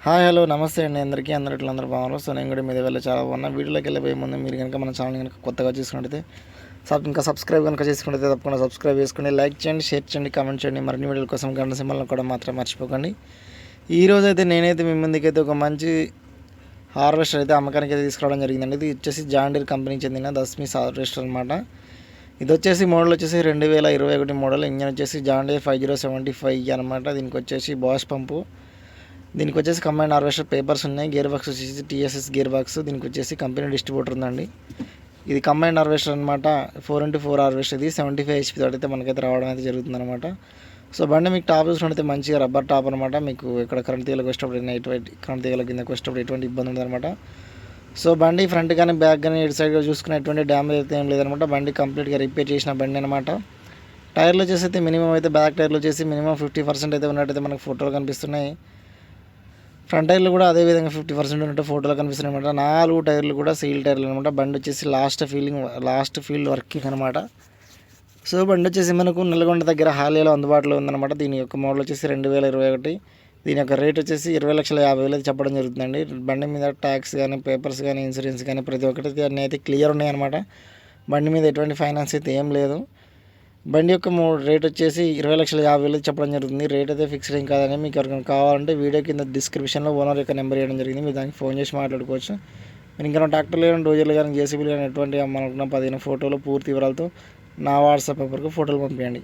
Hi hello నమస్తే అండి అందరికీ అందరూ బాగున్నారు. సో నేను కూడా మీద వెళ్ళి చాలా బాగున్నా. వీడియోలోకి వెళ్ళిపోయే ముందు మీరు కనుక మన ఛానల్ కనుక కొత్తగా చూసుకుంటే ఇంకా సబ్స్క్రైబ్ కనుక చేసుకుంటే తప్పకుండా సబ్స్క్రైబ్ చేసుకుని లైక్ చేయండి, షేర్ చేయండి, కామెంట్ చేయండి. మరిన్ని వీడియోల కోసం గంట సింబల్ని కూడా మాత్రం మర్చిపోకండి. ఈరోజు అయితే నేనైతే మీ ముందుకైతే ఒక మంచి హార్వెస్టర్ అయితే అమ్మకానికి అయితే తీసుకురావడం జరిగిందండి. ఇది వచ్చేసి జాన్ డీర్ కంపెనీకి చెందిన దస్మిస్ హార్వెస్టర్ అనమాట. ఇది వచ్చేసి మోడల్ వచ్చేసి 2021 మోడల్. ఇంజన్ వచ్చేసి జాన్ డీర్ 5075 అనమాట. దీనికి వచ్చేసి బాష్ పంపు, దీనికి వచ్చేసి కంబైన్ హార్వెస్టర్ పేపర్స్ ఉన్నాయి. గేర్ బాక్స్ వచ్చేసి టీఎస్ఎస్ గేర్ బాక్స్. దీనికి వచ్చేసి కంపెనీ డిస్ట్రిబ్యూటర్ ఉందండి. ఇది కంబైన్ హార్వెస్టర్ అనమాట. 4x4 harvester. ఇది 75 HP తోటి అయితే మనకైతే రావడం అయితే జరుగుతుంది అనమాట. సో బండి మీకు టాప్ చూసినట్టయితే మంచిగా రబ్బర్ టాప్ అనమాట. మీకు ఇక్కడ కరెంట్ తీగలకు వచ్చేటప్పుడు ఎటువంటి కరెంట్ తీగల కిందకి వచ్చేటప్పుడు ఎటువంటి ఇబ్బంది ఉండదన్నమాట. సో బండి ఫ్రంట్ కానీ బ్యాక్ కానీ ఇటు సైడ్గా చూసుకునే ఎటువంటి డ్యామేజ్ అయితే ఏం లేదనమాట. బండి కంప్లీట్గా రిపేర్ చేసిన బండి అనమాట. టైర్లు వచ్చేసి అయితే మినిమం అయితే బ్యాక్ టైర్లు వచ్చేసి మినిమం 50% అయితే ఉన్నట్టయితే మనకు ఫోటోలు కనిపిస్తున్నాయి. ఫ్రంట్ టైర్లు కూడా అదేవిధంగా 50% ఉన్నట్టు ఫోటోలు కనిపిస్తున్నాయి అనమాట. 4 టైర్లు కూడా సీల్ టైర్లు అనమాట. బండి వచ్చేసి లాస్ట్ ఫీల్డ్ వర్కింగ్ అనమాట. సో బండి వచ్చేసి మనకు నల్గొండ దగ్గర హాలీలో అందుబాటులో ఉందన్నమాట. దీని యొక్క మోడల్ వచ్చేసి 2021. దీని యొక్క రేట్ వచ్చేసి 20,50,000 చెప్పడం జరుగుతుందండి. బండి మీద ట్యాక్స్ కానీ పేపర్స్ కానీ ఇన్సూరెన్స్ కానీ ప్రతి ఒక్కటి అన్నీ అయితే క్లియర్ ఉన్నాయన్నమాట. బండి మీద ఎటువంటి ఫైనాన్స్ అయితే ఏం లేదు. బండి యొక్క రేట్ వచ్చేసి 20,50,000 చెప్పడం జరుగుతుంది. రేట్ అయితే ఫిక్స్డ్ ఏం కాదని మీకు ఎవరికైనా కావాలంటే వీడియో కింద డిస్క్రిప్షన్లో ఓనర్ యొక్క నెంబర్ ఇవ్వడం జరిగింది. మీరు దానికి ఫోన్ చేసి మాట్లాడుకోవచ్చు. మీరు ఇంకా ట్రాక్టర్లు కానీ డోజర్లు కానీ జేసీబీలు కానీ ఎటువంటి మనకున్న 15 ఫోటోలు పూర్తి వివరాలతో నా వాట్సాప్ నెంబర్కు ఫోటోలు పంపించండి.